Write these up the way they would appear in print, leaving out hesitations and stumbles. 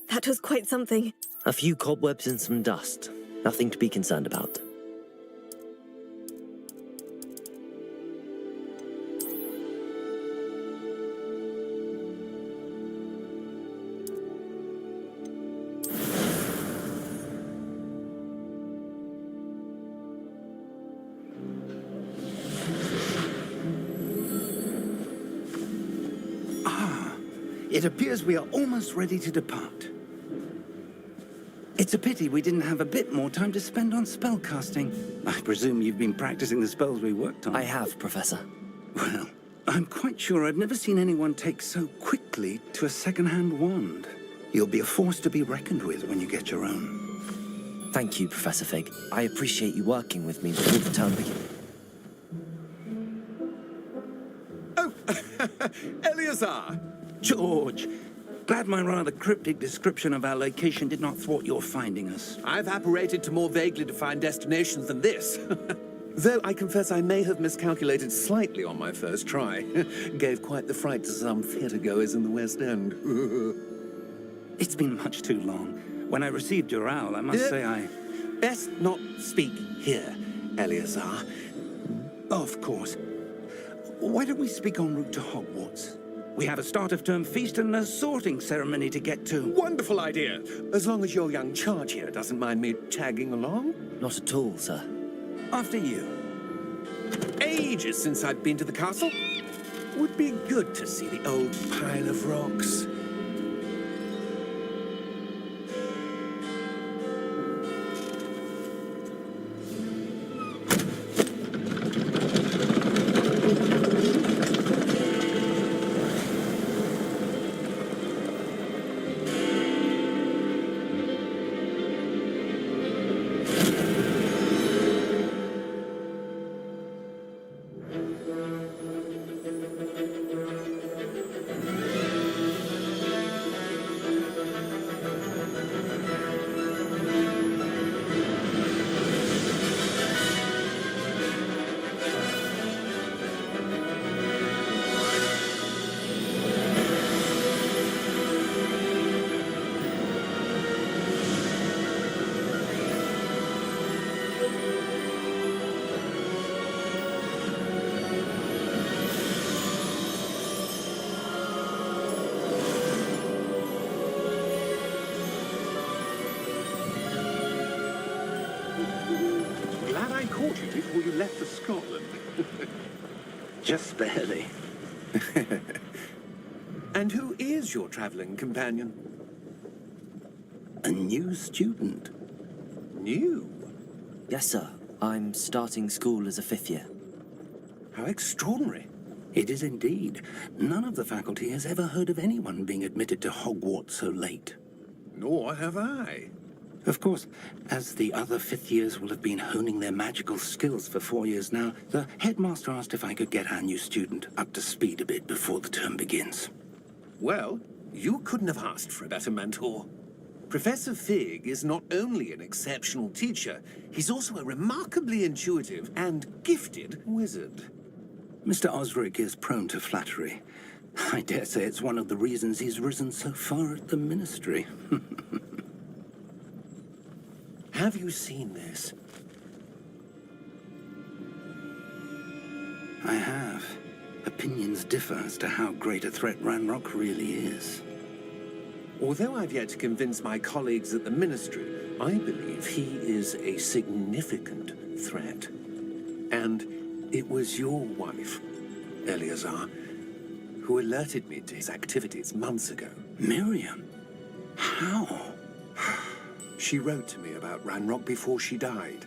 That was quite something. A few cobwebs and some dust. Nothing to be concerned about. It appears we are almost ready to depart. It's a pity we didn't have a bit more time to spend on spellcasting. I presume you've been practicing the spells we worked on. I have, Professor. Well, I'm quite sure I've never seen anyone take so quickly to a second-hand wand. You'll be a force to be reckoned with when you get your own. Thank you, Professor Fig. I appreciate you working with me before the term begins. Oh, Eleazar! George, glad my rather cryptic description of our location did not thwart your finding us. I've apparated to more vaguely defined destinations than this. Though I confess I may have miscalculated slightly on my first try. Gave quite the fright to some theatre-goers in the West End. It's been much too long. When I received your owl, I must say I... Best not speak here, Eleazar. Of course. Why don't we speak en route to Hogwarts? We have a start-of-term feast and a sorting ceremony to get to. Wonderful idea! As long as your young charge here doesn't mind me tagging along. Not at all, sir. After you. Ages since I've been to the castle. Would be good to see the old pile of rocks. Before you left for Scotland. Just barely. And who is your travelling companion? A new student. New? Yes, sir. I'm starting school as a 5th year. How extraordinary. It is indeed. None of the faculty has ever heard of anyone being admitted to Hogwarts so late. Nor have I. Of course, as the other 5th years will have been honing their magical skills for 4 years now, the headmaster asked if I could get our new student up to speed a bit before the term begins. Well, you couldn't have asked for a better mentor. Professor Fig is not only an exceptional teacher, he's also a remarkably intuitive and gifted wizard. Mr. Osric is prone to flattery. I dare say it's one of the reasons he's risen so far at the ministry. Have you seen this? I have. Opinions differ as to how great a threat Ranrock really is. Although I've yet to convince my colleagues at the Ministry, I believe he is a significant threat. And it was your wife, Eleazar, who alerted me to his activities months ago. Miriam? How? She wrote to me about Ranrock before she died,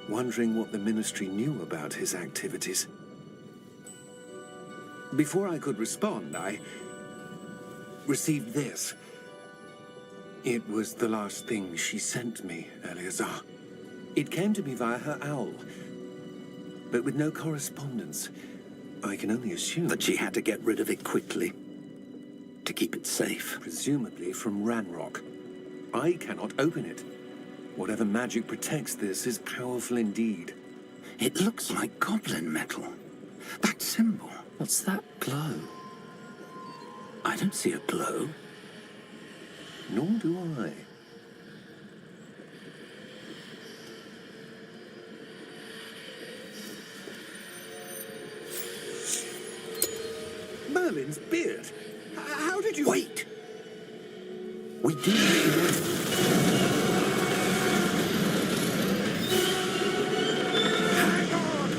wondering what the Ministry knew about his activities. Before I could respond, I received this. It was the last thing she sent me, Eleazar. It came to me via her owl, but with no correspondence. I can only assume That she had to get rid of it quickly to keep it safe. presumably from Ranrock. I cannot open it. Whatever magic protects this is powerful indeed. It looks like goblin metal. That symbol. What's that glow? I don't see a glow. Nor do I. Merlin's beard. How did you... Wait! We do need Hang on!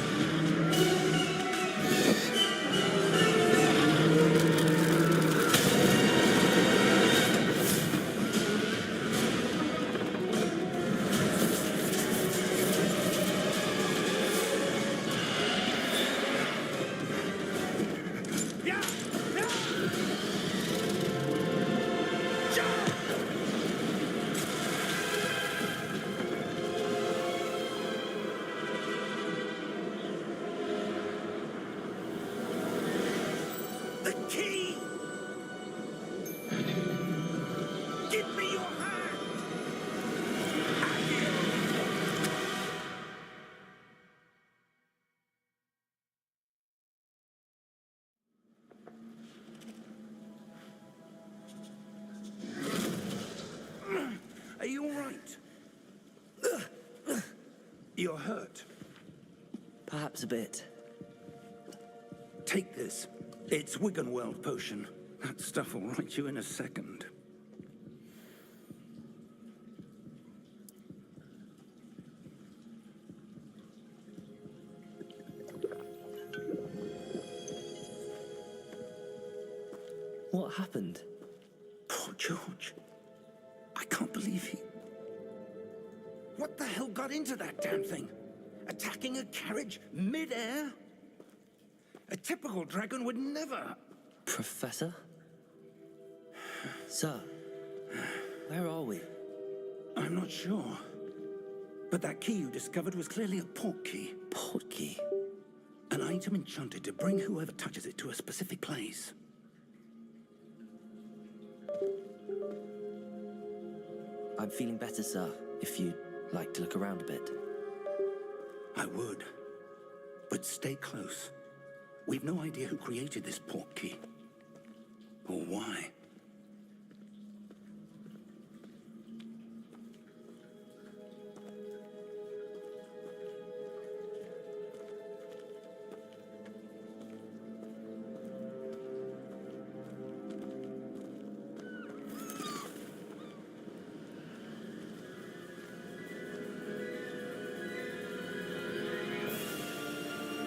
Yeah! Yeah! Jump! The key! Give me your hand! Are you all right? You're hurt. Perhaps a bit. Take this. It's Wiggenweld potion. That stuff will right you in a second. What happened? Poor George. I can't believe he... What the hell got into that damn thing? Attacking a carriage mid-air? A typical dragon would never... Professor? Sir, where are we? I'm not sure. But that key you discovered was clearly a port key. Port key? An item enchanted to bring whoever touches it to a specific place. I'm feeling better, sir, if you'd like to look around a bit. I would. But stay close. We've no idea who created this port key. Or why.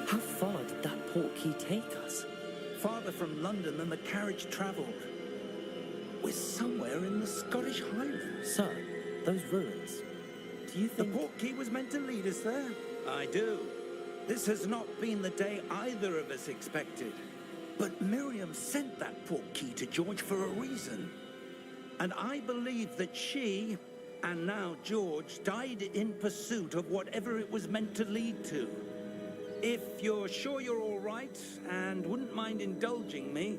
How far did that port key take us? Farther from London than the carriage travelled. We're somewhere in the Scottish Highlands. Sir, those ruins. Do you The think... port key was meant to lead us there? I do. This has not been the day either of us expected. But Miriam sent that port key to George for a reason. And I believe that she, and now George, died in pursuit of whatever it was meant to lead to. If you're sure you're all right and wouldn't mind indulging me,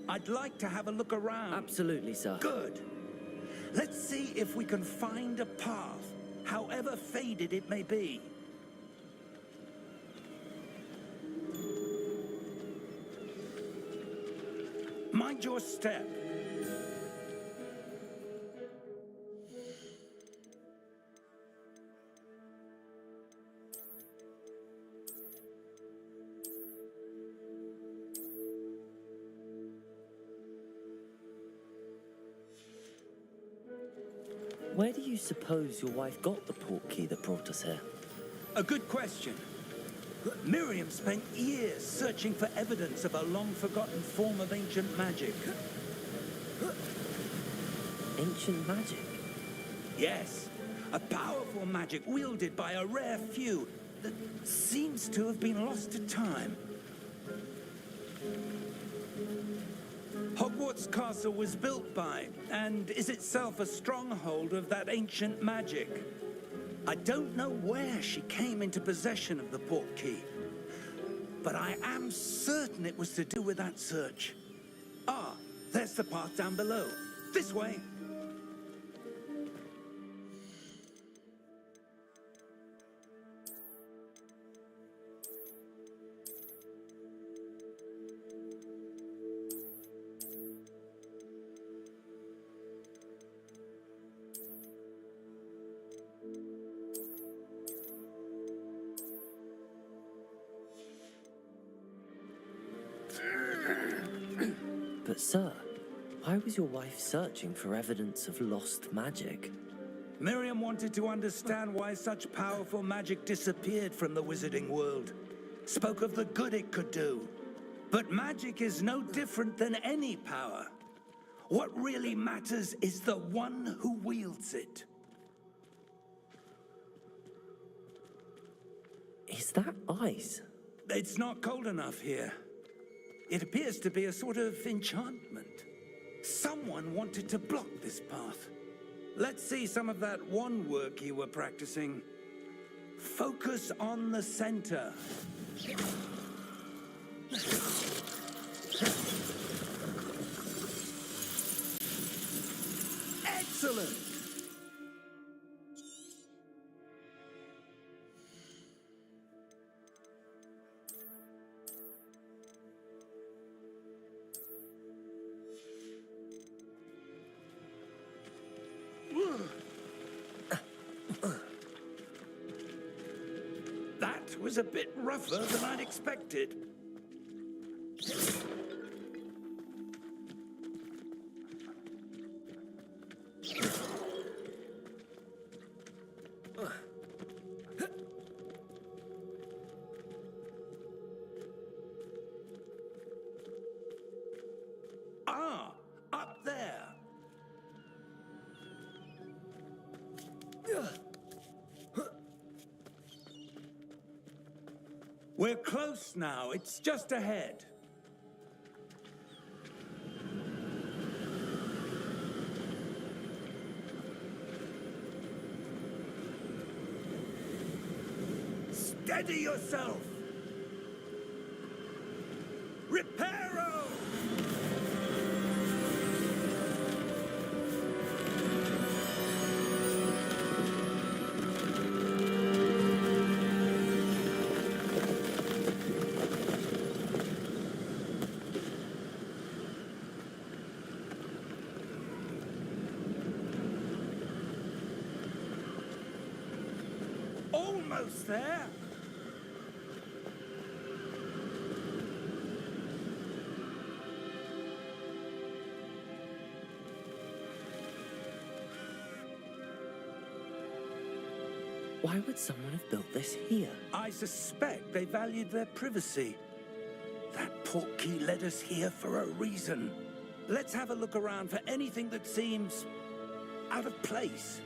I'd like to have a look around. Absolutely, sir. Good. Let's see if we can find a path, however faded it may be. Mind your step. Where do you suppose your wife got the port key that brought us here? A good question. Miriam spent years searching for evidence of a long-forgotten form of ancient magic. Ancient magic? Yes, a powerful magic wielded by a rare few that seems to have been lost to time. Hogwarts Castle was built by, and is itself a stronghold of that ancient magic. I don't know where she came into possession of the portkey, but I am certain it was to do with that search. Ah, there's the path down below. This way. But sir, why was your wife searching for evidence of lost magic? Miriam wanted to understand why such powerful magic disappeared from the wizarding world. Spoke of the good it could do. But magic is no different than any power. What really matters is the one who wields it. Is that ice? It's not cold enough here. It appears to be a sort of enchantment. Someone wanted to block this path. Let's see some of that wand work you were practicing. Focus on the center. Excellent! That was a bit rougher than I'd expected. Ah, up there. We're close now. It's just ahead. Steady yourself. Reparo! Almost there. Why would someone have built this here? I suspect they valued their privacy. That portkey led us here for a reason. Let's have a look around for anything that seems out of place.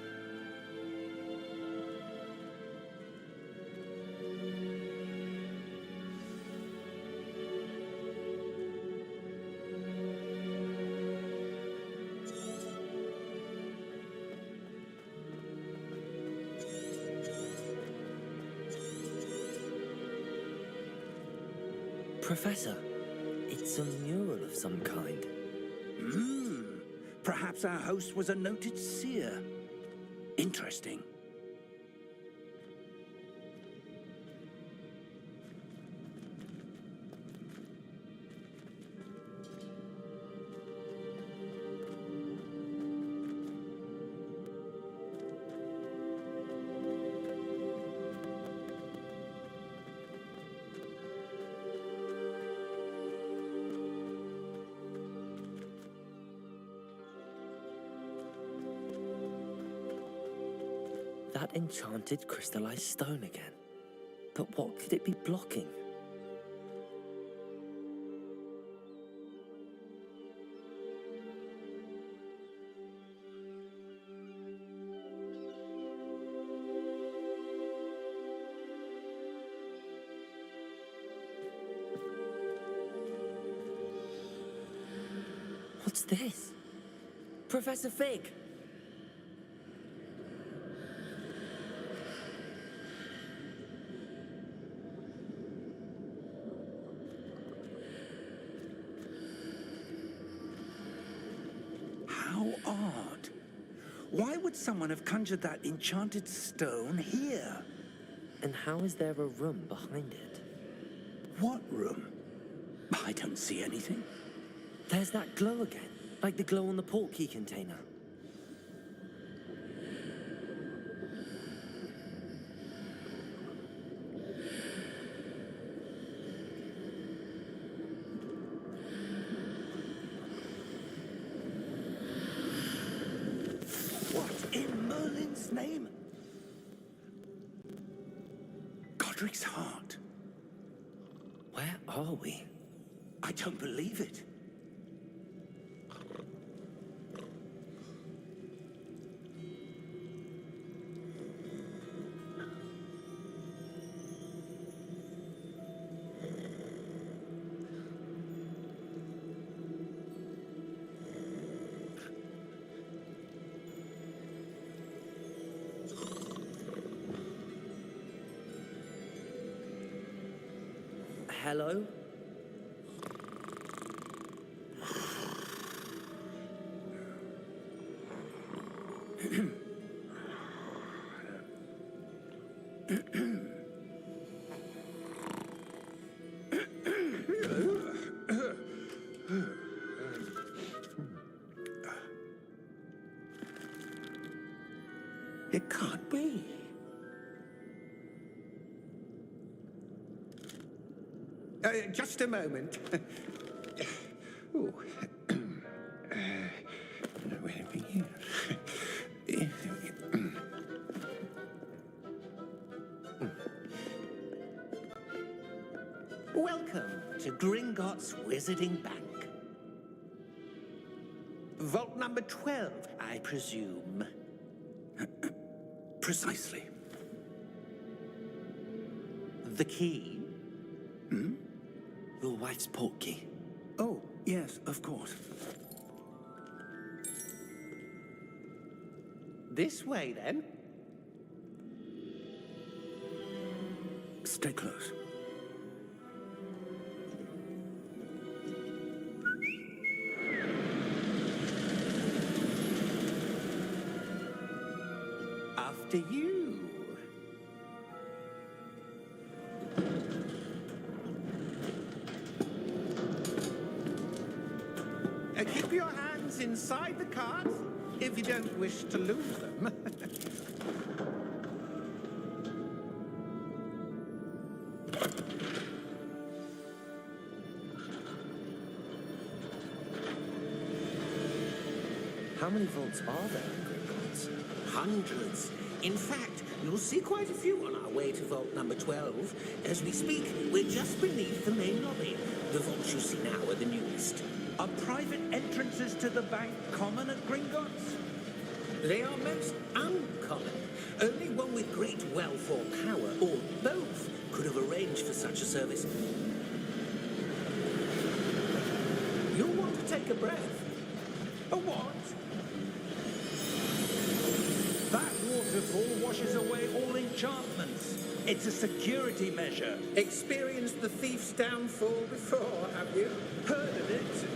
Professor, it's a mural of some kind. Perhaps our host was a noted seer. Interesting. That enchanted crystallized stone again. But what could it be blocking? What's this? Professor Fig! How odd. Why would someone have conjured that enchanted stone here? And how is there a room behind it? What room? I don't see anything. There's that glow again, like the glow on the portkey container. What in Merlin's name? Godric's heart. Where are we? I don't believe it. Hello? It can't be. Just a moment. Ooh. Where are we here? Welcome to Gringotts Wizarding Bank. Vault number 12, I presume. Precisely. The key? Your wife's portkey. Oh, yes, of course. This way, then. Stay close. After you. Keep your hands inside the cards if you don't wish to lose them. How many vaults are there in Gringotts? Hundreds. In fact, you'll see quite a few on our way to vault number 12. As we speak, we're just beneath the main lobby. The vaults you see now are the newest. Are private entrances to the bank common at Gringotts? They are most uncommon. Only one with great wealth or power, or both, could have arranged for such a service. You'll want to take a breath. A what? That waterfall washes away all enchantments. It's a security measure. Experienced the thief's downfall before, have you? Heard of it?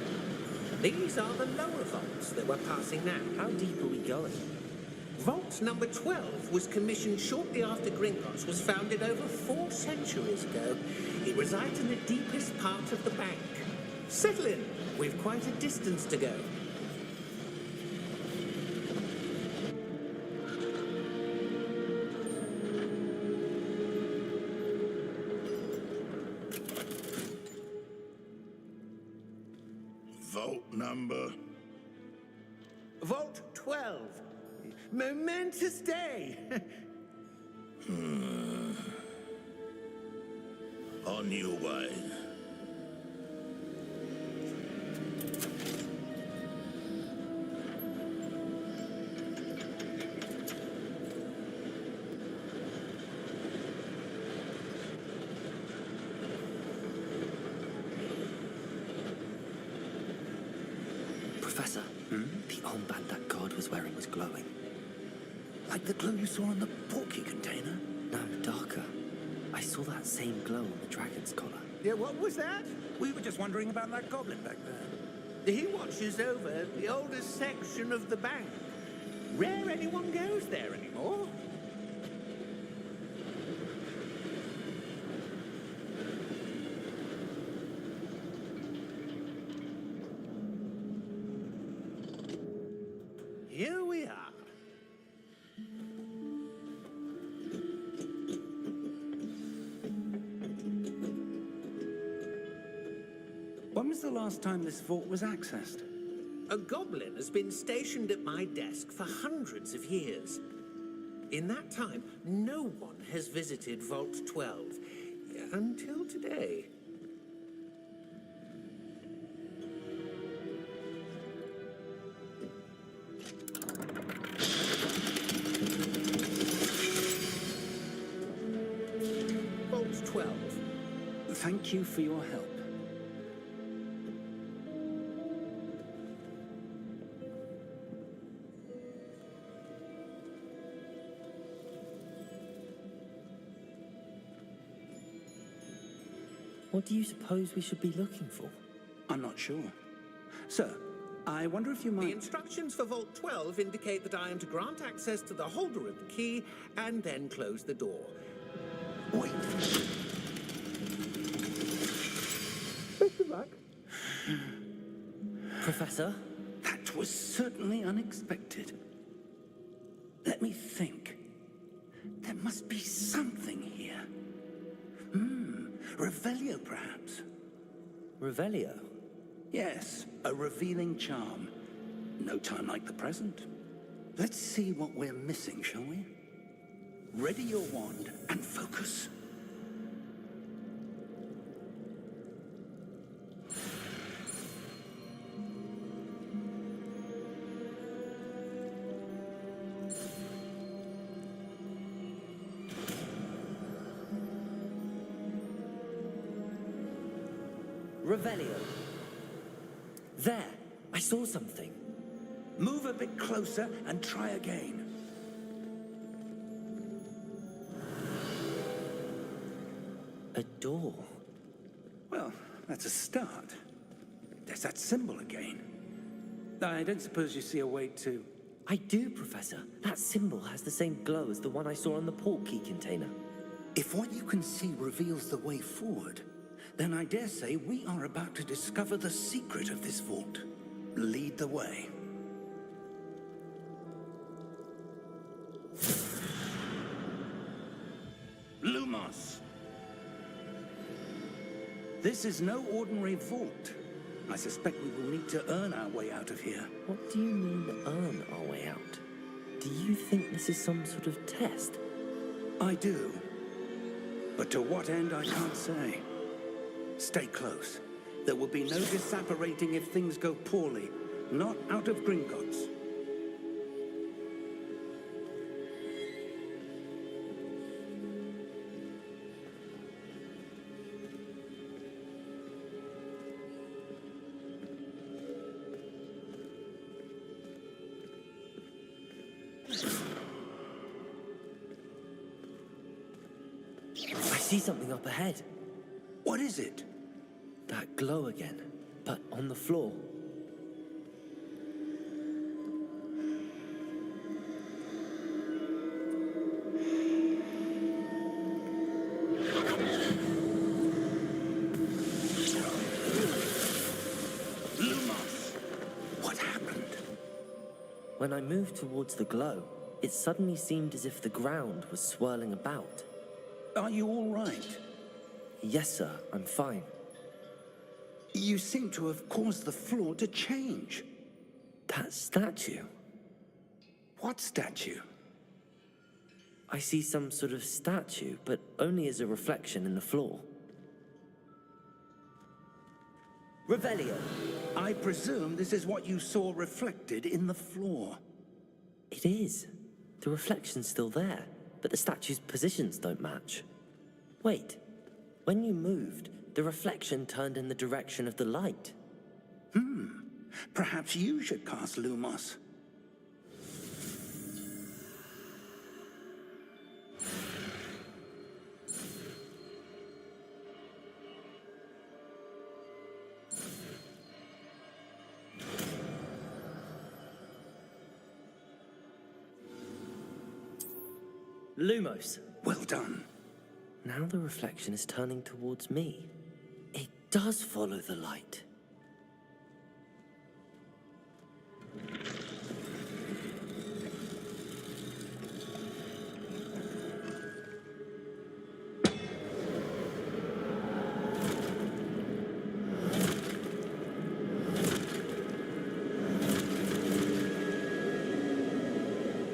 These are the lower vaults that we're passing now. How deep are we going? Vault number 12 was commissioned shortly after Gringotts was founded over 4 centuries ago. It resides in the deepest part of the bank. Settle in. We've quite a distance to go. Vault number? Vault 12. Momentous day. On your way. Professor. The armband that guard was wearing was glowing. Like the glow you saw on the portkey container? No, darker. I saw that same glow on the dragon's collar. Yeah, what was that? We were just wondering about that goblin back there. He watches over the oldest section of the bank. Rare anyone goes there anymore. Here we are. When was the last time this vault was accessed? A goblin has been stationed at my desk for hundreds of years. In that time, no one has visited Vault 12 until today. Vault 12. Thank you for your help. What do you suppose we should be looking for? I'm not sure. Sir, I wonder if you The might... instructions for Vault 12 indicate that I am to grant access to the holder of the key and then close the door. Wait. Best of luck. Professor? That was certainly unexpected. Let me think. There must be something here. Revelio, perhaps? Revelio? Yes, a revealing charm. No time like the present. Let's see what we're missing, shall we? Ready your wand and focus. Revelio. There! I saw something. Move a bit closer and try again. A door. Well, that's a start. There's that symbol again. I don't suppose you see a way to... I do, Professor. That symbol has the same glow as the one I saw on the portkey container. If what you can see reveals the way forward, then I dare say we are about to discover the secret of this vault. Lead the way. Lumos! This is no ordinary vault. I suspect we will need to earn our way out of here. What do you mean, earn our way out? Do you think this is some sort of test? I do. But to what end, I can't say. Stay close. There will be no disapparating if things go poorly. Not out of Gringotts. I see something up ahead. What is it? That glow again, but on the floor. Lumos! What happened? When I moved towards the glow, it suddenly seemed as if the ground was swirling about. Are you all right? Yes, sir, I'm fine. You seem to have caused the floor to change. That statue. What statue? I see some sort of statue, but only as a reflection in the floor. Revelio! I presume this is what you saw reflected in the floor. It is. The reflection's still there, but the statue's positions don't match. Wait, when you moved, the reflection turned in the direction of the light. Perhaps you should cast Lumos. Lumos. Well done. Now the reflection is turning towards me. It does follow the light.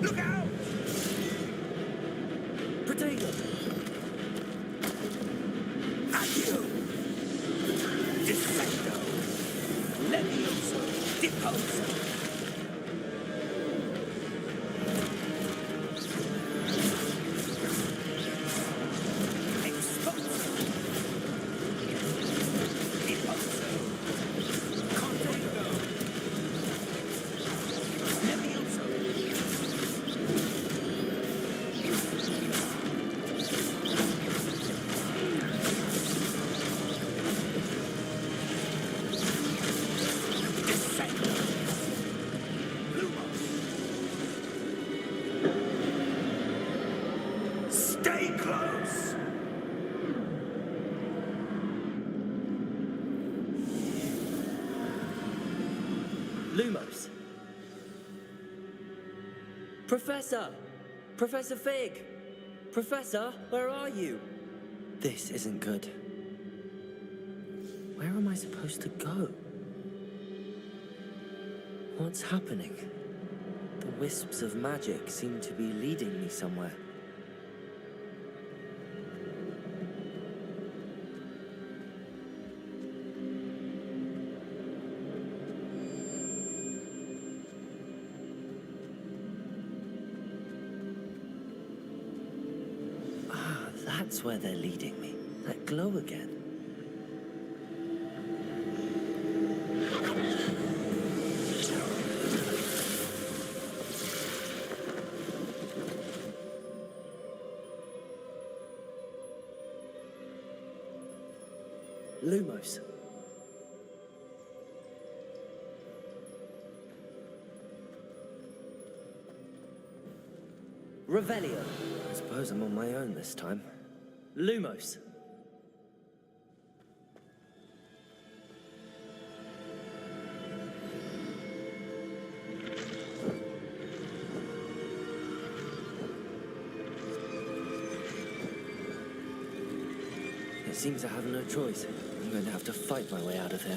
Look out! Potato! Accio! Descendo! Levioso! Deposo! Exposo! Deposo! Contendo! Levioso! Descendo! Lumos! Stay close! Lumos. Professor! Professor Fig! Professor, where are you? This isn't good. Where am I supposed to go? What's happening? The wisps of magic seem to be leading me somewhere. Ah, that's where they're leading me. That glow again. Lumos. Revelio. I suppose I'm on my own this time. Lumos. It seems I have no choice. I'm going to have to fight my way out of here.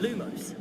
Lumos.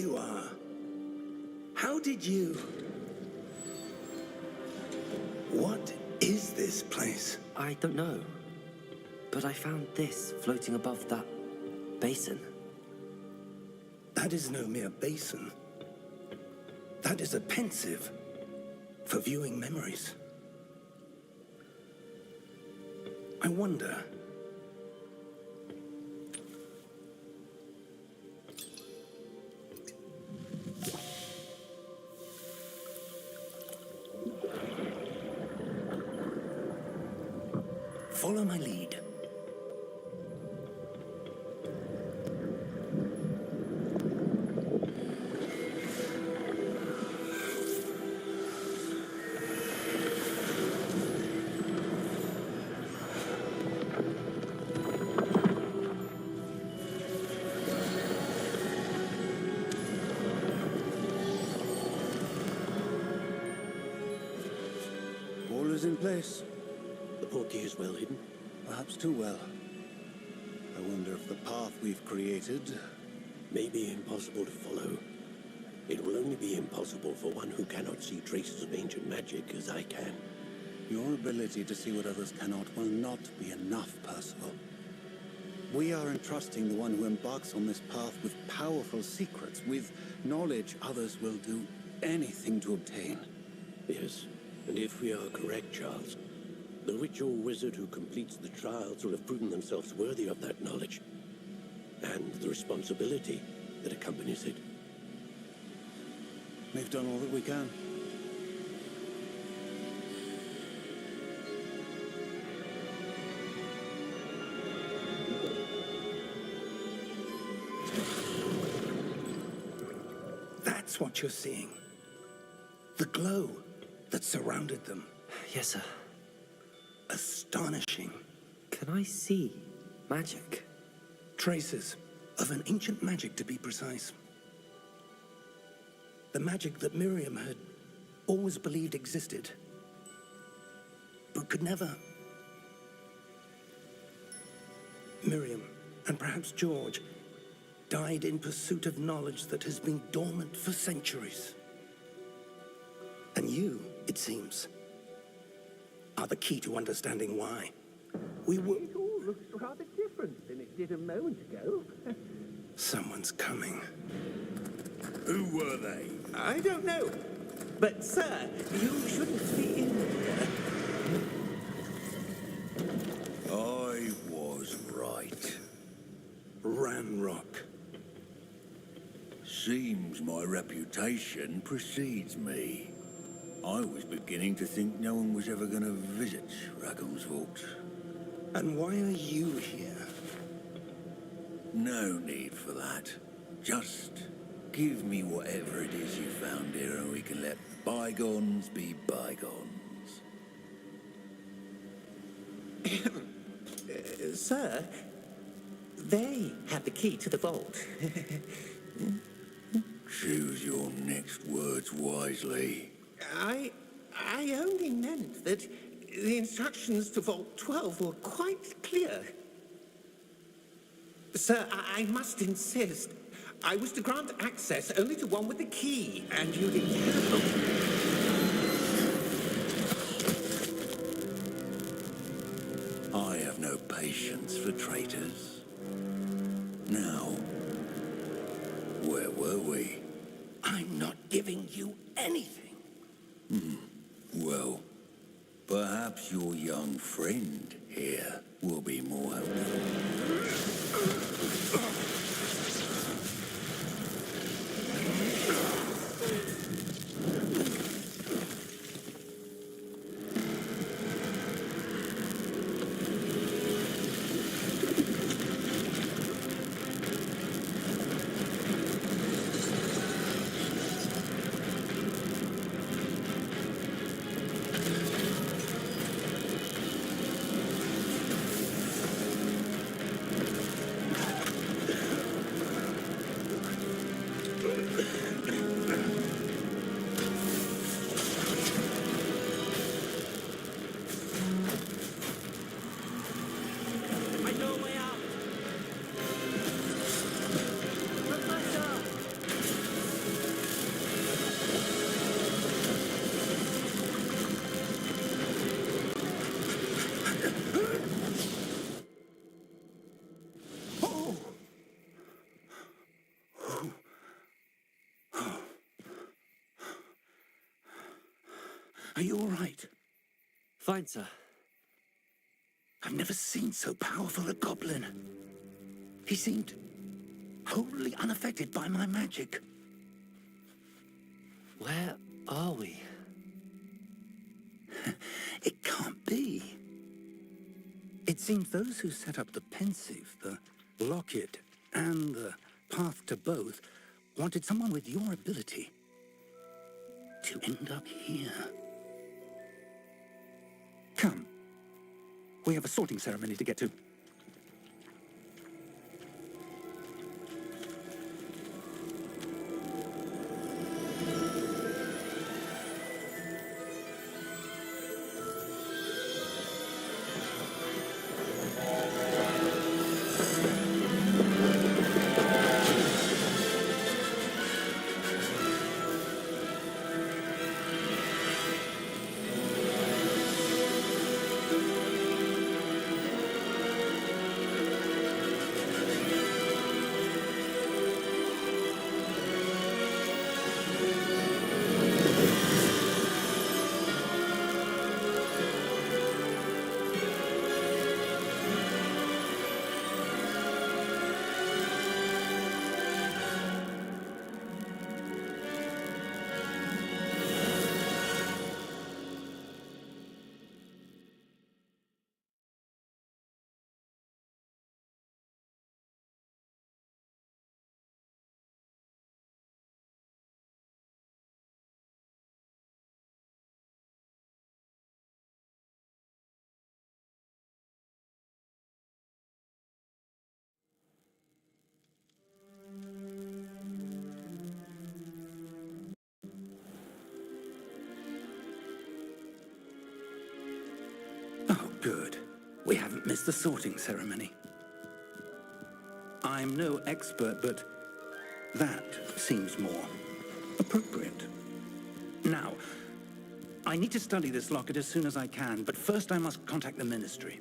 you are. How did you... What is this place? I don't know. But I found this floating above that basin. That is no mere basin. That is a pensive for viewing memories. I wonder... Follow my lead. All is in place. The portkey is well hidden. Perhaps too well. I wonder if the path we've created... May be impossible to follow. It will only be impossible for one who cannot see traces of ancient magic as I can. Your ability to see what others cannot will not be enough, Percival. We are entrusting the one who embarks on this path with powerful secrets, with knowledge others will do anything to obtain. Yes, and if we are correct, Charles, the witch or wizard who completes the trials will have proven themselves worthy of that knowledge, and the responsibility that accompanies it. We've done all that we can. That's what you're seeing. The glow that surrounded them. Yes, sir. Astonishing. Can I see magic? Traces of an ancient magic, to be precise. The magic that Miriam had always believed existed, but could never. Miriam, and perhaps George, died in pursuit of knowledge that has been dormant for centuries. And you, it seems, are the key to understanding why. We will... It all looks rather different than it did a moment ago. Someone's coming. Who were they? I don't know. But, sir, you shouldn't be in here. I was right. Ranrock. Seems my reputation precedes me. I was beginning to think no one was ever going to visit Raggum's vault. And why are you here? No need for that. Just give me whatever it is you found here and we can let bygones be bygones. Sir, they have the key to the vault. Choose your next words wisely. I only meant that the instructions to Vault 12 were quite clear. Sir, I must insist. I was to grant access only to one with the key, and you didn't. I have no patience for traitors. Now, where were we? I'm not giving you anything. Well, perhaps your young friend here will be more helpful. Are you all right? Fine, sir. I've never seen so powerful a goblin. He seemed wholly unaffected by my magic. Where are we? It can't be. It seems those who set up the pensive, the locket, and the path to both wanted someone with your ability to end up here. Come. We have a sorting ceremony to get to. Oh, good. We haven't missed the sorting ceremony. I'm no expert, but that seems more appropriate. Now, I need to study this locket as soon as I can, but first I must contact the Ministry.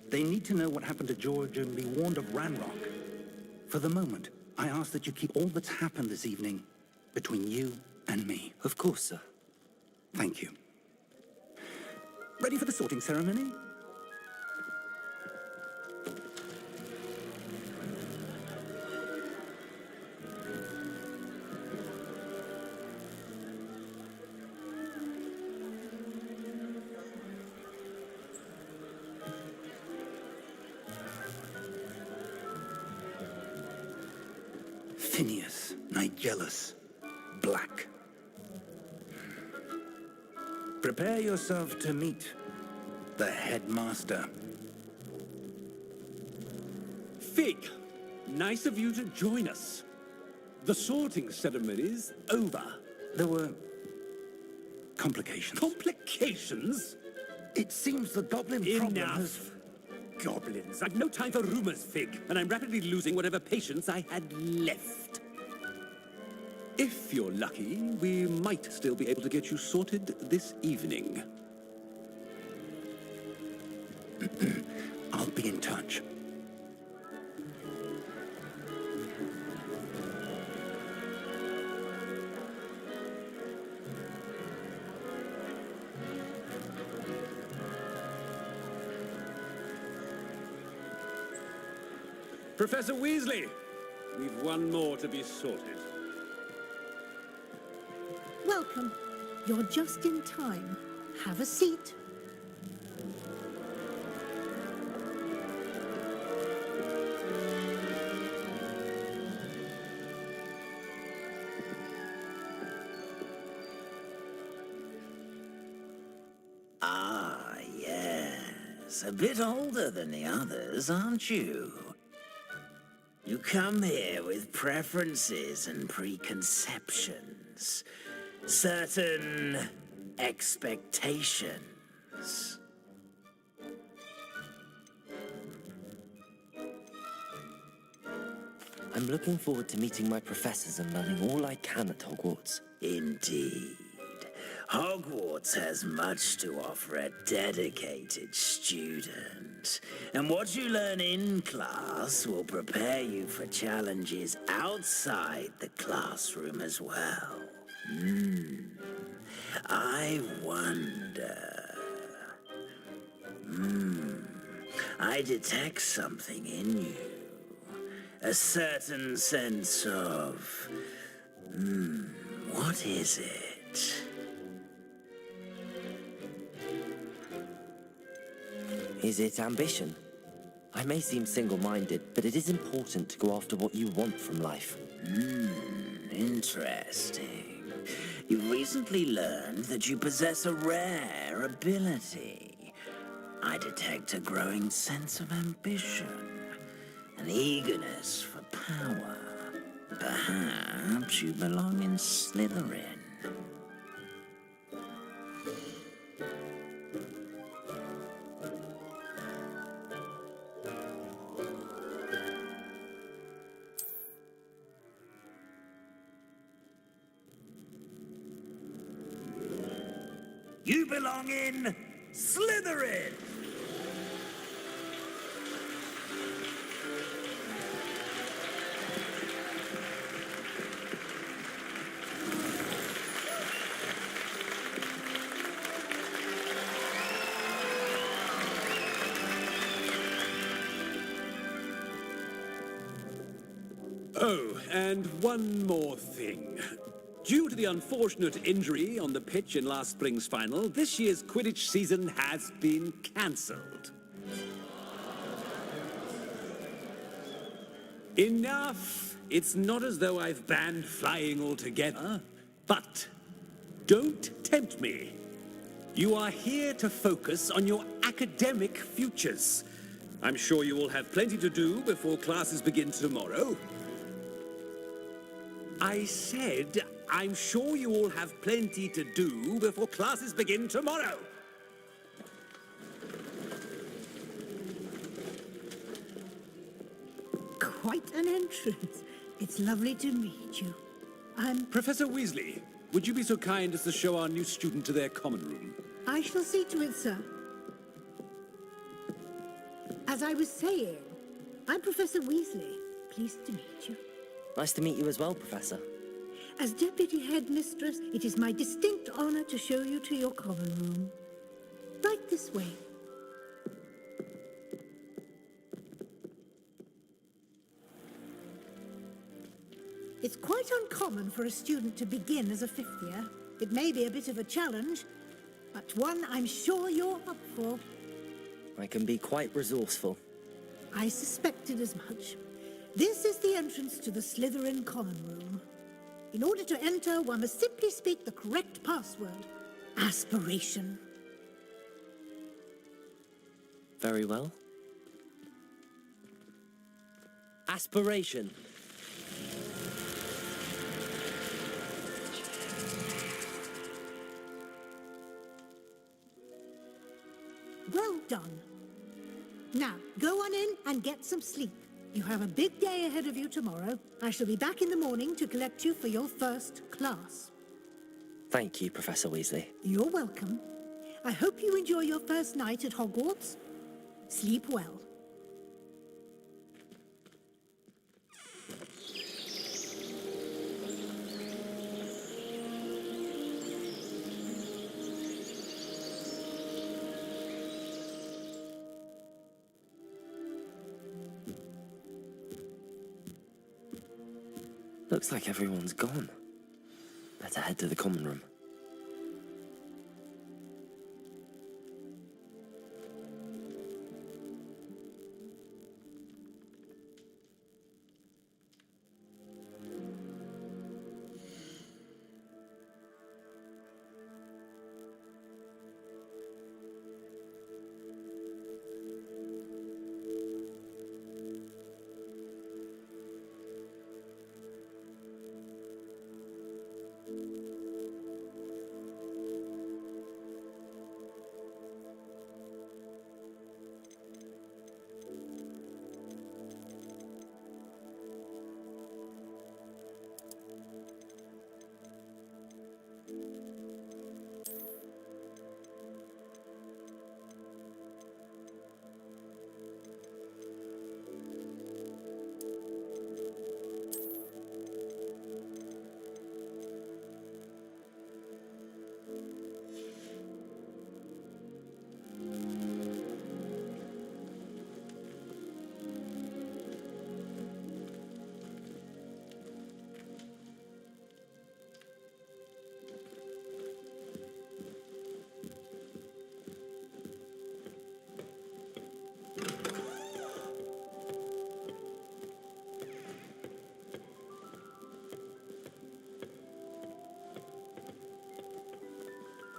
They need to know what happened to George and be warned of Ranrock. For the moment, I ask that you keep all that's happened this evening between you and me. Of course, sir. Thank you. Ready for the sorting ceremony? Phineas, Nigellus, Black. Prepare yourself to meet the headmaster. Fig, nice of you to join us. The sorting ceremony's over. There were complications. Complications? It seems the goblin problem has... Enough. Goblins. I've no time for rumors, Fig, and I'm rapidly losing whatever patience I had left. If you're lucky, we might still be able to get you sorted this evening. I'll be in touch. Professor Weasley, we've one more to be sorted. Welcome. You're just in time. Have a seat. Ah, yes. A bit older than the others, aren't you? You come here with preferences and preconceptions. Certain expectations. I'm looking forward to meeting my professors and learning all I can at Hogwarts. Indeed. Hogwarts has much to offer a dedicated student. And what you learn in class will prepare you for challenges outside the classroom as well. I wonder... I detect something in you. A certain sense of... what is it? Is it ambition? I may seem single-minded, but it is important to go after what you want from life. Interesting. You recently learned that you possess a rare ability. I detect a growing sense of ambition, an eagerness for power. Perhaps you belong in Slytherin. You belong in Slytherin! Oh, and one more thing. Due to the unfortunate injury on the pitch in last spring's final, this year's Quidditch season has been cancelled. Enough! It's not as though I've banned flying altogether, but don't tempt me. You are here to focus on your academic futures. I'm sure you will have plenty to do before classes begin tomorrow. I said, I'm sure you all have plenty to do before classes begin tomorrow. Quite an entrance. It's lovely to meet you. Professor Weasley, would you be so kind as to show our new student to their common room? I shall see to it, sir. As I was saying, I'm Professor Weasley. Pleased to meet you. Nice to meet you as well, Professor. As Deputy Headmistress, it is my distinct honor to show you to your common room. Right this way. It's quite uncommon for a student to begin as a fifth year. It may be a bit of a challenge, but one I'm sure you're up for. I can be quite resourceful. I suspected as much. This is the entrance to the Slytherin common room. In order to enter, one must simply speak the correct password. Aspiration. Very well. Aspiration. Well done. Now, go on in and get some sleep. You have a big day ahead of you tomorrow. I shall be back in the morning to collect you for your first class. Thank you, Professor Weasley. You're welcome. I hope you enjoy your first night at Hogwarts. Sleep well. Looks like everyone's gone. Better head to the common room.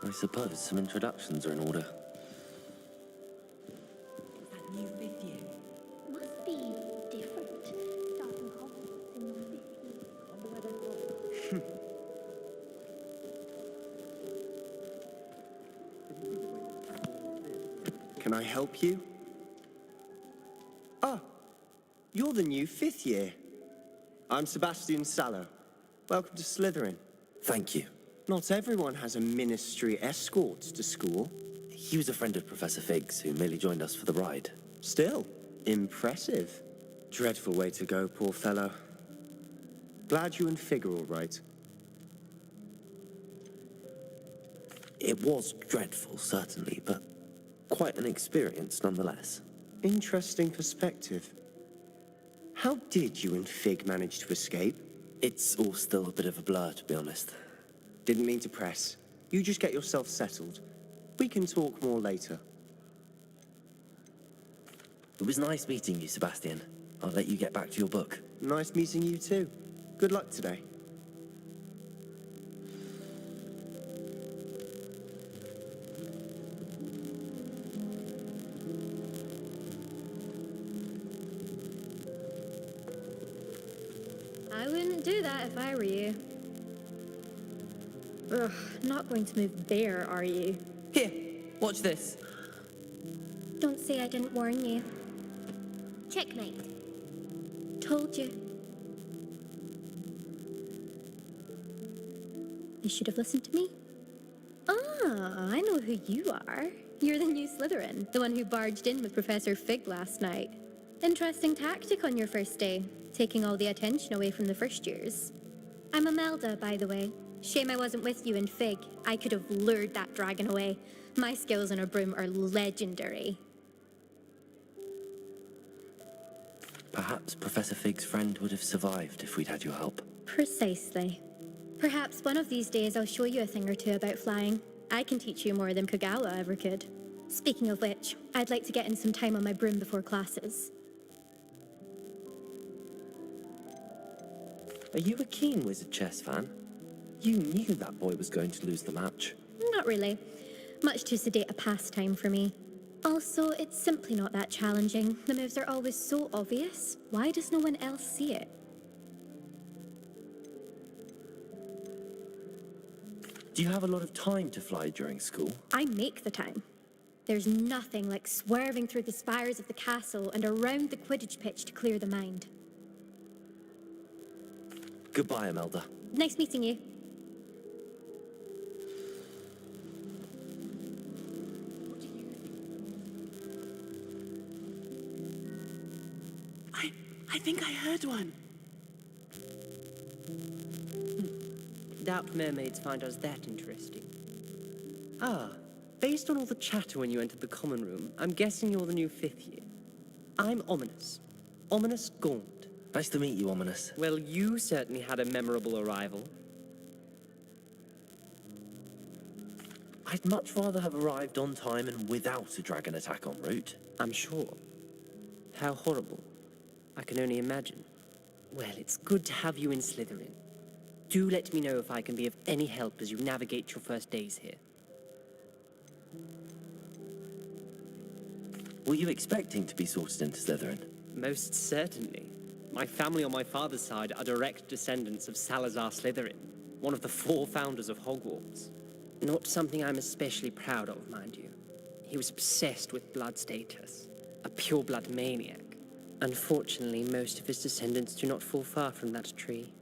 I suppose some introductions are in order. That new fifth year. Must be different. Starting Hogwarts in your fifth year. Can I help you? Ah, you're the new fifth year. I'm Sebastian Sallow. Welcome to Slytherin. Thank you. Not everyone has a ministry escort to school. He was a friend of Professor Fig's who merely joined us for the ride. Still, impressive. Dreadful way to go, poor fellow. Glad you and Fig are all right. It was dreadful, certainly, but quite an experience nonetheless. Interesting perspective. How did you and Fig manage to escape? It's all still a bit of a blur, to be honest. Didn't mean to press. You just get yourself settled. We can talk more later. It was nice meeting you, Sebastian. I'll let you get back to your book. Nice meeting you too. Good luck today. I wouldn't do that if I were you. Ugh, not going to move there, are you? Here, watch this. Don't say I didn't warn you. Checkmate. Told you. You should have listened to me. Ah, I know who you are. You're the new Slytherin, the one who barged in with Professor Fig last night. Interesting tactic on your first day, taking all the attention away from the first years. I'm Imelda, by the way. Shame I wasn't with you in Fig. I could have lured that dragon away. My skills on a broom are legendary. Perhaps Professor Fig's friend would have survived if we'd had your help. Precisely. Perhaps one of these days I'll show you a thing or two about flying. I can teach you more than Kagawa ever could. Speaking of which, I'd like to get in some time on my broom before classes. Are you a keen Wizard chess fan? You knew that boy was going to lose the match. Not really. Much too sedate a pastime for me. Also, it's simply not that challenging. The moves are always so obvious. Why does no one else see it? Do you have a lot of time to fly during school? I make the time. There's nothing like swerving through the spires of the castle and around the Quidditch pitch to clear the mind. Goodbye, Imelda. Nice meeting you. I think I heard one. Doubt mermaids find us that interesting. Ah, based on all the chatter when you entered the common room, I'm guessing you're the new fifth year. I'm Ominous. Ominous Gaunt. Nice to meet you, Ominous. Well, you certainly had a memorable arrival. I'd much rather have arrived on time and without a dragon attack en route. I'm sure. How horrible. I can only imagine. Well, it's good to have you in Slytherin. Do let me know if I can be of any help as you navigate your first days here. Were you expecting to be sorted into Slytherin? Most certainly. My family on my father's side are direct descendants of Salazar Slytherin, one of the 4 founders of Hogwarts. Not something I'm especially proud of, mind you. He was obsessed with blood status, a pure-blood maniac. Unfortunately, most of his descendants do not fall far from that tree.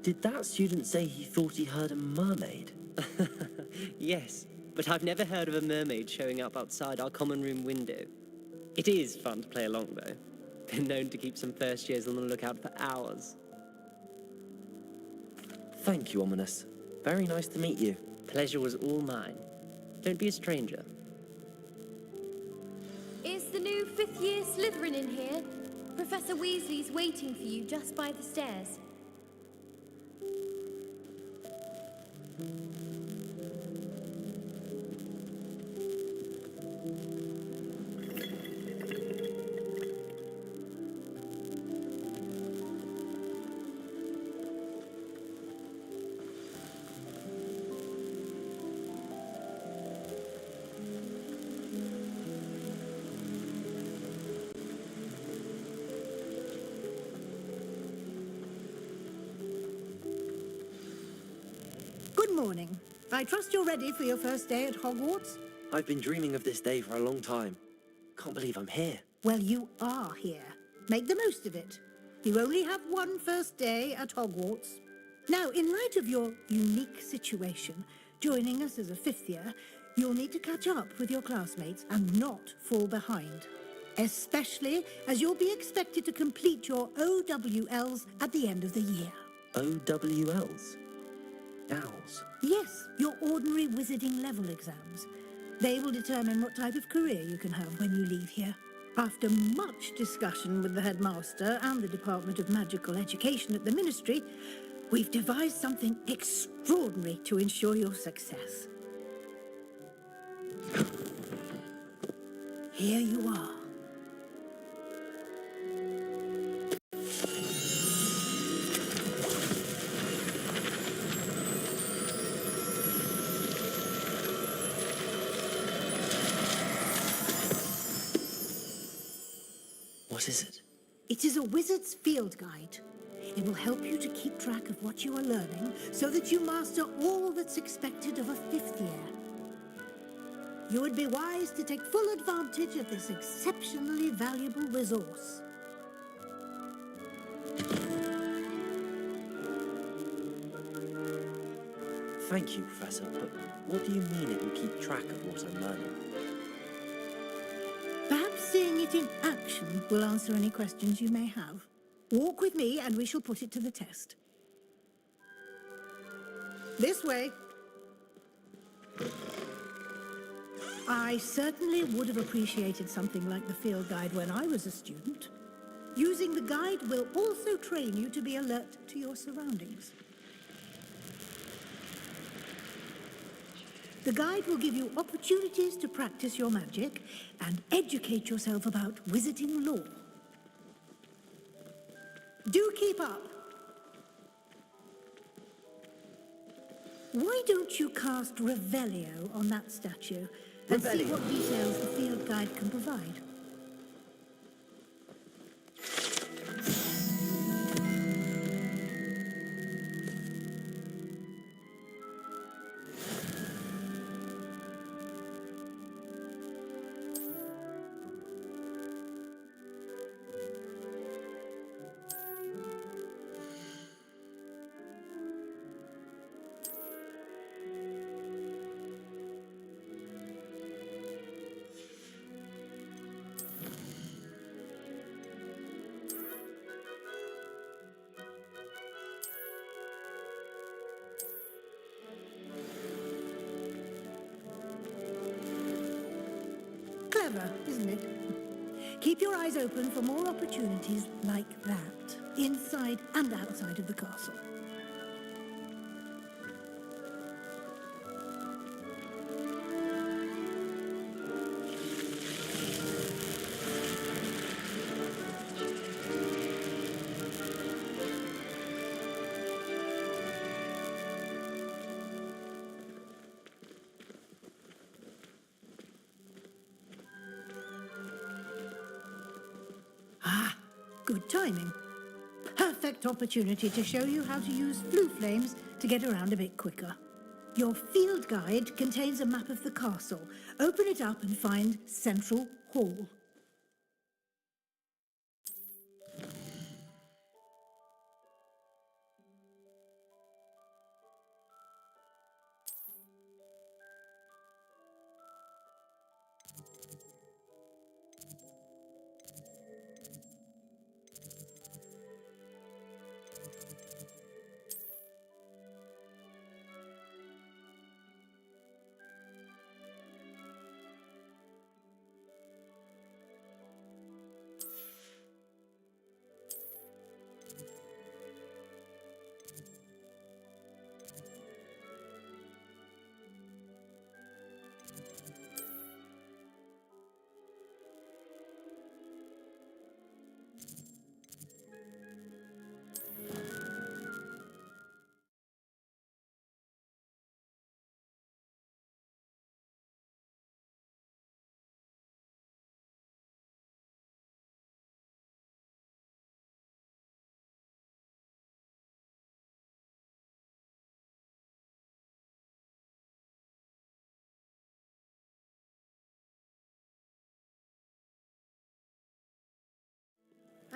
Did that student say he thought he heard a mermaid? Yes, but I've never heard of a mermaid showing up outside our common room window. It is fun to play along, though. Been known to keep some first years on the lookout for hours. Thank you, Ominous. Very nice to meet you. Pleasure was all mine. Don't be a stranger. Is the new fifth year Slytherin in here? Professor Weasley's waiting for you just by the stairs. morning. I trust you're ready for your first day at Hogwarts? I've been dreaming of this day for a long time. Can't believe I'm here. Well, you are here. Make the most of it. You only have one first day at Hogwarts. Now, in light of your unique situation, joining us as a fifth year, you'll need to catch up with your classmates and not fall behind. Especially as you'll be expected to complete your OWLs at the end of the year. OWLs? Owls? Yes, your ordinary wizarding level exams. They will determine what type of career you can have when you leave here. After much discussion with the headmaster and the Department of Magical Education at the Ministry, we've devised something extraordinary to ensure your success. Here you are. What is it? It is a wizard's field guide. It will help you to keep track of what you are learning so that you master all that's expected of a fifth year. You would be wise to take full advantage of this exceptionally valuable resource. Thank you, Professor, but what do you mean it will keep track of what I'm learning? Perhaps seeing it in action will answer any questions you may have. Walk with me and we shall put it to the test. This way. I certainly would have appreciated something like the field guide when I was a student. Using the guide will also train you to be alert to your surroundings. The guide will give you opportunities to practice your magic and educate yourself about wizarding lore. Do keep up. Why don't you cast Revelio on that statue and see what details the field guide can provide? Clever, isn't it? Keep your eyes open for more opportunities like that, inside and outside of the castle. Good timing. Perfect opportunity to show you how to use flue flames to get around a bit quicker. Your field guide contains a map of the castle. Open it up and find Central Hall.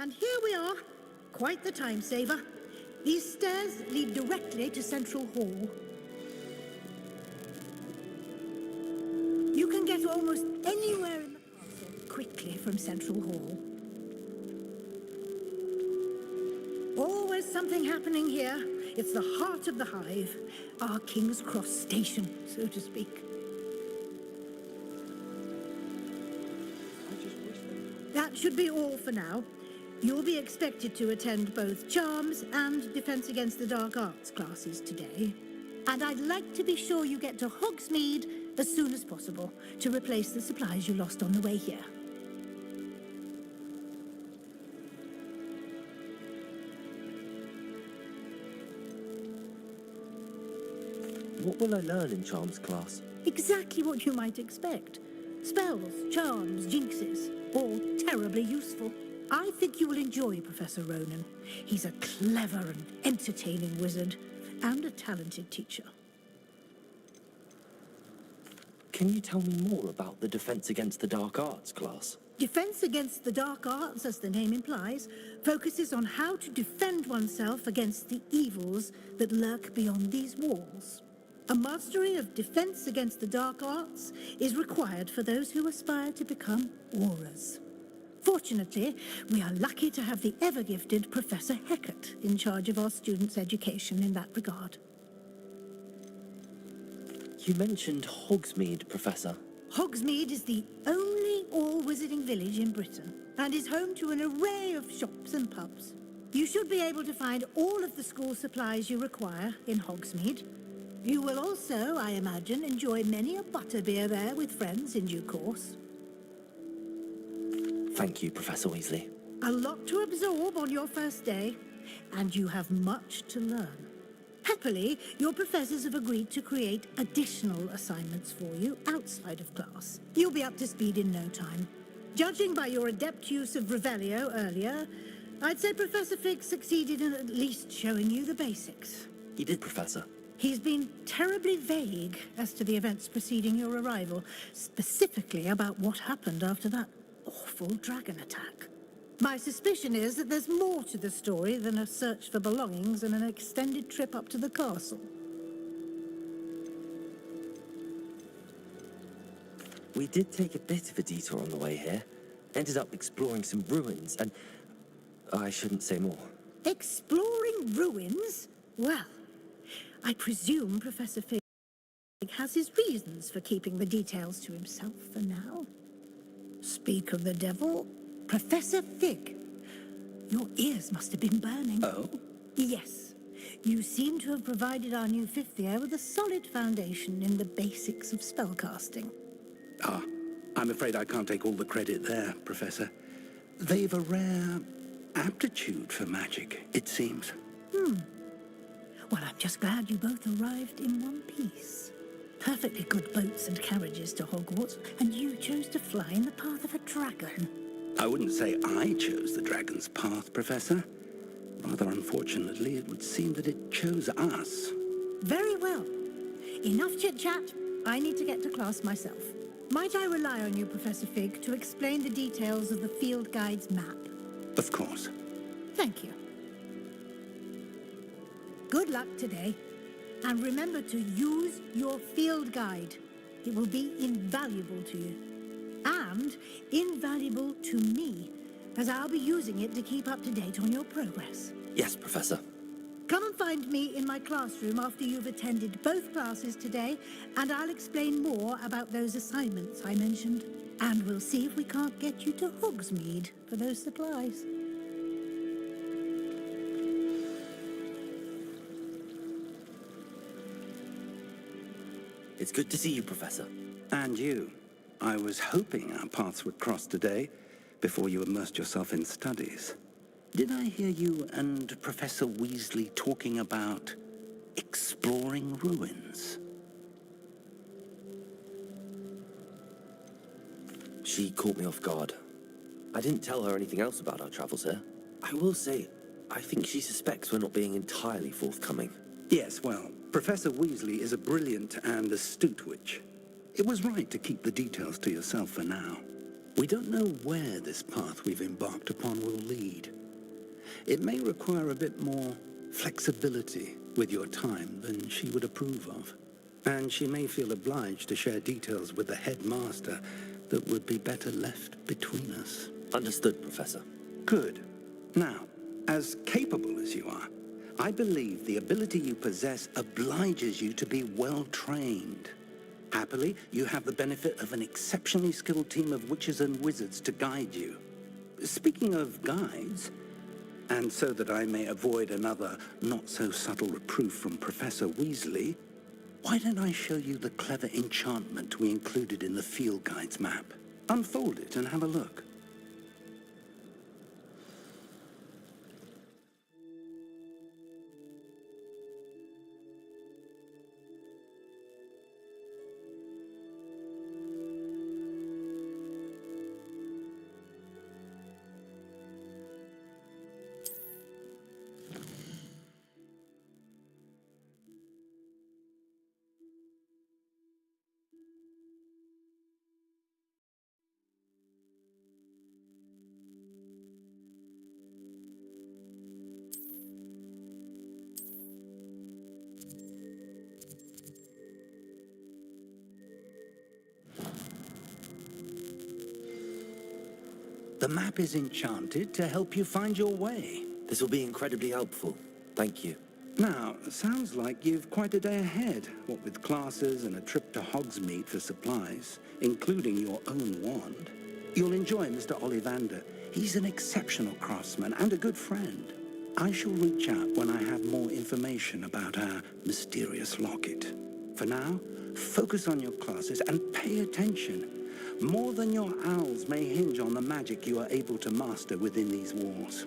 And here we are. Quite the time saver. These stairs lead directly to Central Hall. You can get almost anywhere in the castle quickly from Central Hall. Always something happening here. It's the heart of the hive, our King's Cross station, so to speak. That should be all for now. You'll be expected to attend both Charms and Defense Against the Dark Arts classes today. And I'd like to be sure you get to Hogsmeade as soon as possible to replace the supplies you lost on the way here. What will I learn in Charms class? Exactly what you might expect. Spells, charms, jinxes, all terribly useful. I think you will enjoy Professor Ronan. He's a clever and entertaining wizard, and a talented teacher. Can you tell me more about the Defense Against the Dark Arts class? Defense Against the Dark Arts, as the name implies, focuses on how to defend oneself against the evils that lurk beyond these walls. A mastery of Defense Against the Dark Arts is required for those who aspire to become Aurors. Fortunately, we are lucky to have the ever-gifted Professor Hecat in charge of our students' education in that regard. You mentioned Hogsmeade, Professor. Hogsmeade is the only all-wizarding village in Britain and is home to an array of shops and pubs. You should be able to find all of the school supplies you require in Hogsmeade. You will also, I imagine, enjoy many a butterbeer there with friends in due course. Thank you, Professor Weasley. A lot to absorb on your first day, and you have much to learn. Happily, your professors have agreed to create additional assignments for you outside of class. You'll be up to speed in no time. Judging by your adept use of Revelio earlier, I'd say Professor Fig succeeded in at least showing you the basics. He did, Professor. He's been terribly vague as to the events preceding your arrival, specifically about what happened after that awful dragon attack. My suspicion is that there's more to the story than a search for belongings and an extended trip up to the castle. We did take a bit of a detour on the way here. Ended up exploring some ruins and... I shouldn't say more. Exploring ruins? Well, I presume Professor Fig has his reasons for keeping the details to himself for now. Speak of the devil, Professor Fig. Your ears must have been burning. Oh? Yes. You seem to have provided our new fifth year with a solid foundation in the basics of spellcasting. Ah, I'm afraid I can't take all the credit there, Professor. They've a rare aptitude for magic, it seems. Well, I'm just glad you both arrived in one piece. Perfectly good boats and carriages to Hogwarts, and you chose to fly in the path of a dragon. I wouldn't say I chose the dragon's path, Professor. Rather unfortunately, it would seem that it chose us. Very well. Enough chit-chat. I need to get to class myself. Might I rely on you, Professor Fig, to explain the details of the field guide's map? Of course. Thank you. Good luck today. And remember to use your field guide. It will be invaluable to you. And invaluable to me, as I'll be using it to keep up to date on your progress. Yes, Professor. Come and find me in my classroom after you've attended both classes today, and I'll explain more about those assignments I mentioned. And we'll see if we can't get you to Hogsmeade for those supplies. It's good to see you, Professor. And you. I was hoping our paths would cross today, before you immersed yourself in studies. Did I hear you and Professor Weasley talking about exploring ruins? She caught me off guard. I didn't tell her anything else about our travels here. I will say, I think she suspects we're not being entirely forthcoming. Yes, well, Professor Weasley is a brilliant and astute witch. It was right to keep the details to yourself for now. We don't know where this path we've embarked upon will lead. It may require a bit more flexibility with your time than she would approve of. And she may feel obliged to share details with the headmaster that would be better left between us. Understood, Professor. Good. Now, as capable as you are, I believe the ability you possess obliges you to be well-trained. Happily, you have the benefit of an exceptionally skilled team of witches and wizards to guide you. Speaking of guides, and so that I may avoid another not-so-subtle reproof from Professor Weasley, why don't I show you the clever enchantment we included in the field guide's map? Unfold it and have a look. The map is enchanted to help you find your way. This will be incredibly helpful. Thank you. Now, sounds like you've quite a day ahead, what with classes and a trip to Hogsmeade for supplies, including your own wand. You'll enjoy Mr. Ollivander. He's an exceptional craftsman and a good friend. I shall reach out when I have more information about our mysterious locket. For now, focus on your classes and pay attention. More than your owls may hinge on the magic you are able to master within these walls.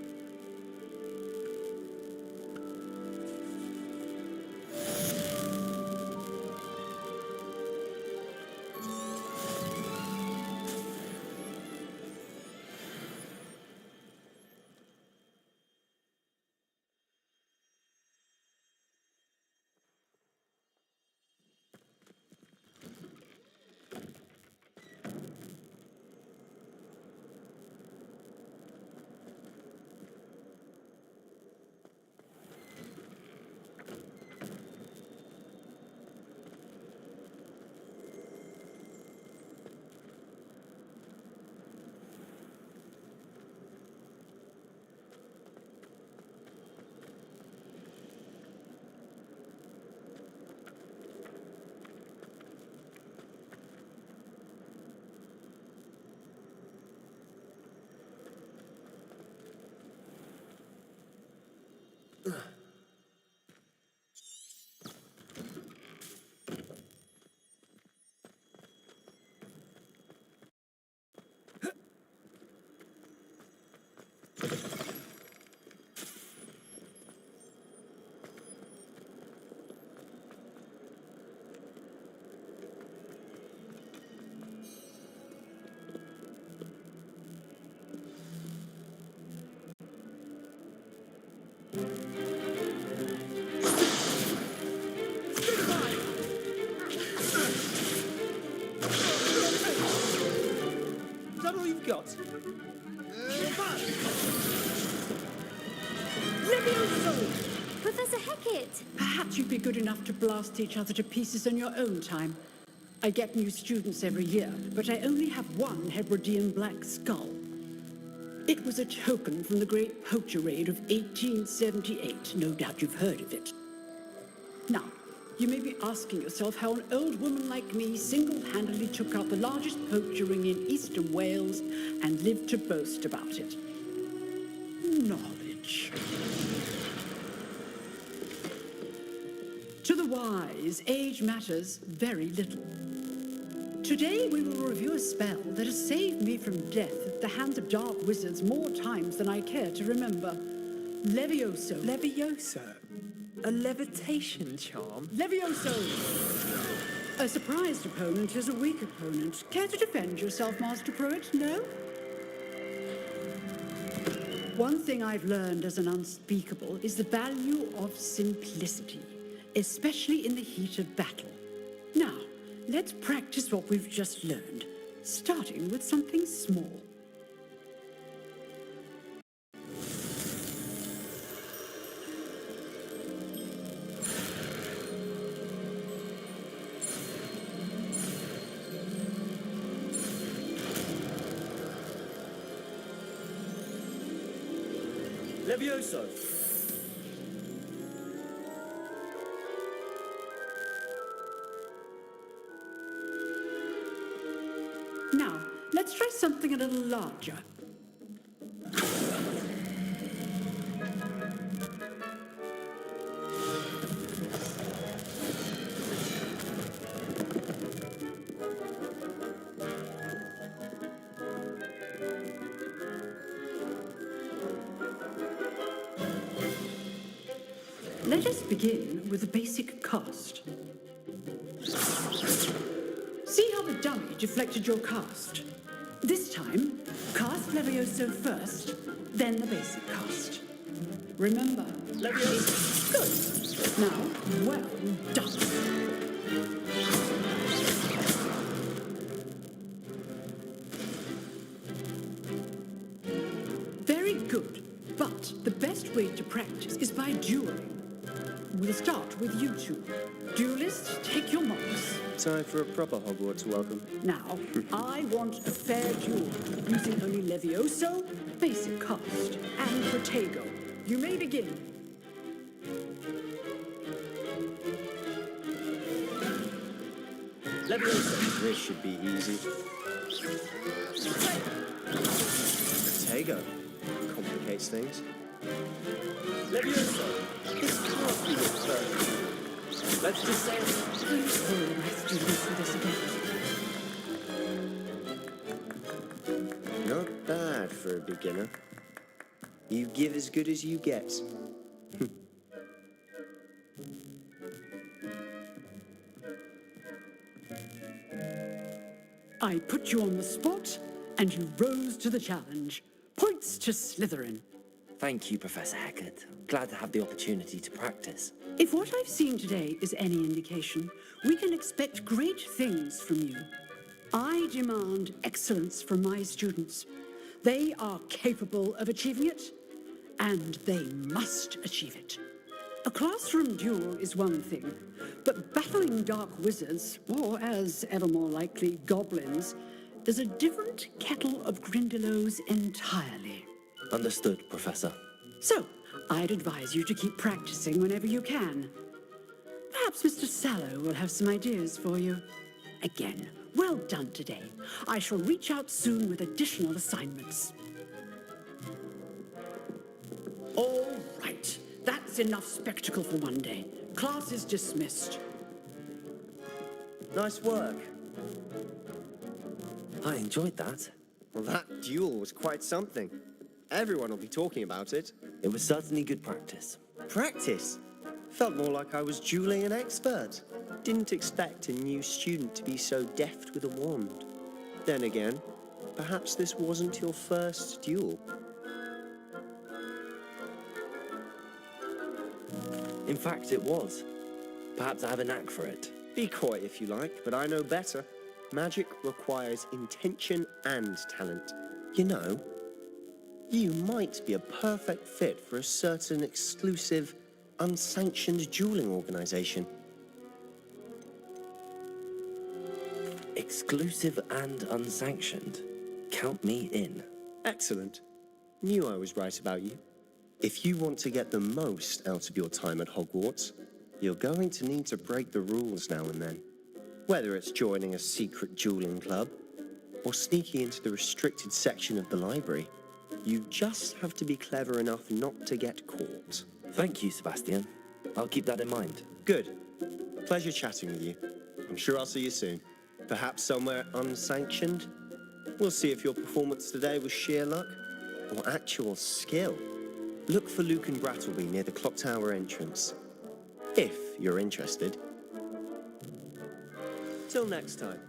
Is that all you've got? Professor Hecat! Perhaps you'd be good enough to blast each other to pieces in your own time. I get new students every year, but I only have one Hebridean black skull. It was a token from the Great Poacher Raid of 1878. No doubt you've heard of it. Now, you may be asking yourself how an old woman like me single-handedly took out the largest poacher ring in eastern Wales and lived to boast about it. Knowledge. To the wise, age matters very little. Today we will review a spell that has saved me from death at the hands of dark wizards more times than I care to remember. Levioso. Levioso? A levitation charm? Levioso! A surprised opponent is a weak opponent. Care to defend yourself, Master Pruitt? No? One thing I've learned as an unspeakable is the value of simplicity, especially in the heat of battle. Now, let's practice what we've just learned. starting with something small. Levioso! Now, let's try something a little larger. Let us begin with a basic cast. See how the dummy deflected your cast? This time, cast Levioso first, then the basic cast. Remember, Levioso. Good. Now, well done. Very good. But the best way to practice is by dueling. We'll start with you two. Duelists, take your marks. Time for a proper Hogwarts welcome. Now, I want a fair duel, using only Levioso, basic cast, and Protego. You may begin. Levioso. This should be easy. Protego. Complicates things. Levioso. This can't be your first. Let's just say Please hold my students for this event. not bad for a beginner. You give as good as you get. I put you on the spot, and you rose to the challenge. Points to Slytherin. Thank you, Professor Hecat. Glad to have the opportunity to practice. If what I've seen today is any indication, we can expect great things from you. I demand excellence from my students. They are capable of achieving it, and they must achieve it. A classroom duel is one thing, but battling dark wizards, or as ever more likely, goblins, is a different kettle of Grindylows entirely. Understood, Professor. So, I'd advise you to keep practicing whenever you can. Perhaps Mr. Sallow will have some ideas for you. Again, well done today. I shall reach out soon with additional assignments. All right, that's enough spectacle for one day. Class is dismissed. Nice work. I enjoyed that. Well, that duel was quite something. Everyone will be talking about it. It was certainly good practice. Practice? Felt more like I was dueling an expert. Didn't expect a new student to be so deft with a wand. Then again, perhaps this wasn't your first duel. In fact, it was. Perhaps I have a knack for it. Be coy if you like, but I know better. Magic requires intention and talent. You know, you might be a perfect fit for a certain exclusive, unsanctioned dueling organization. Exclusive and unsanctioned. Count me in. Excellent. Knew I was right about you. If you want to get the most out of your time at Hogwarts, you're going to need to break the rules now and then. Whether it's joining a secret dueling club, or sneaking into the restricted section of the library, you just have to be clever enough not to get caught. Thank you, Sebastian. I'll keep that in mind. Good. Pleasure chatting with you. I'm sure I'll see you soon. Perhaps somewhere unsanctioned? We'll see if your performance today was sheer luck or actual skill. Look for Luke and Brattleby near the clock tower entrance. If you're interested. Till next time.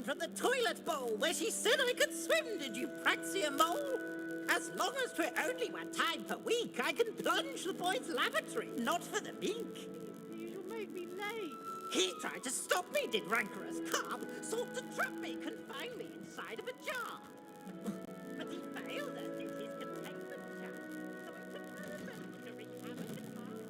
from the toilet bowl where she said I could swim, did you praxia mole? As long as 'twere only 1 time per week, I can plunge the boy's lavatory, not for the meek. You'll make me late. He tried to stop me, did rancorous carp, sought to trap me, confine me inside of a jar. But he failed us, did his containment jar. So I took my revenge to wreak havoc and harm.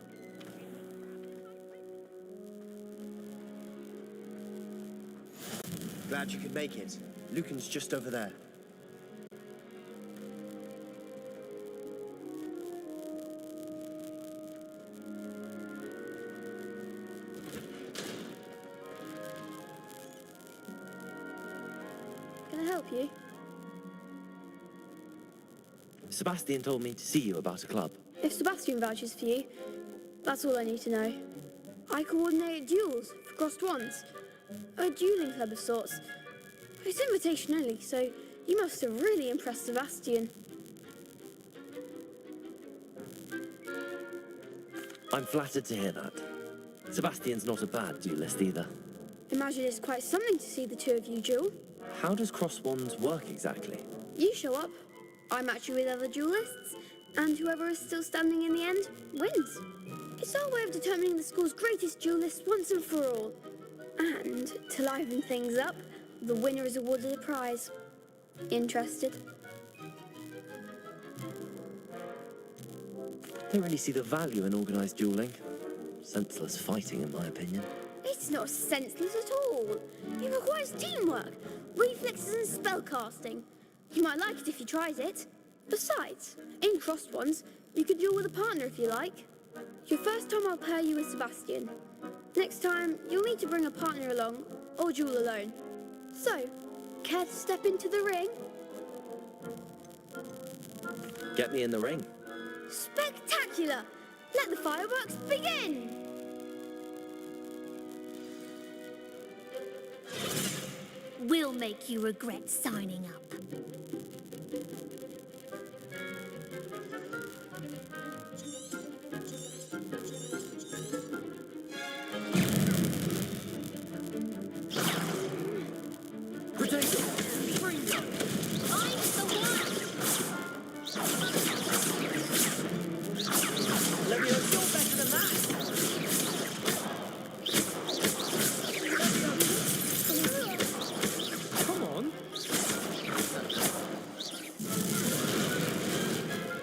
Glad you could make it. Lucan's just over there. Can I help you? Sebastian told me to see you about a club. If Sebastian vouches for you, that's all I need to know. I coordinate duels for crossed wands. A dueling club of sorts. It's invitation only, so you must have really impressed Sebastian. I'm flattered to hear that. Sebastian's not a bad duelist either. Imagine it's quite something to see the two of you duel. How does cross wands work exactly? You show up, I match you with other duelists, and whoever is still standing in the end wins. It's our way of determining the school's greatest duelist once and for all. And to liven things up, the winner is awarded a prize. Interested? Don't really see the value in organised duelling. Senseless fighting, in my opinion. It's not senseless at all. It requires teamwork, reflexes and spellcasting. You might like it if you tried it. Besides, in crossed ones, you could duel with a partner if you like. Your first time I'll pair you with Sebastian. Next time, you'll need to bring a partner along, or duel alone. So, care to step into the ring? Get me in the ring. Spectacular! Let the fireworks begin! We'll make you regret signing up.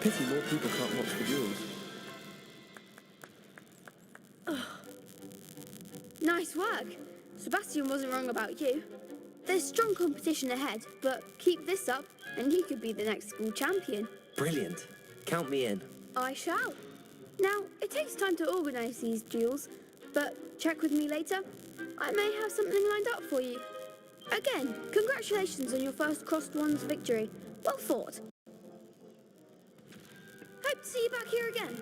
Pity more people can't watch the duels. Nice work. Sebastian wasn't wrong about you. There's strong competition ahead, but keep this up and you could be the next school champion. Brilliant. Count me in. I shall. Now, it takes time to organise these duels, but check with me later. I may have something lined up for you. Again, congratulations on your first crossed wands victory. Well fought. Hope to see you back here again.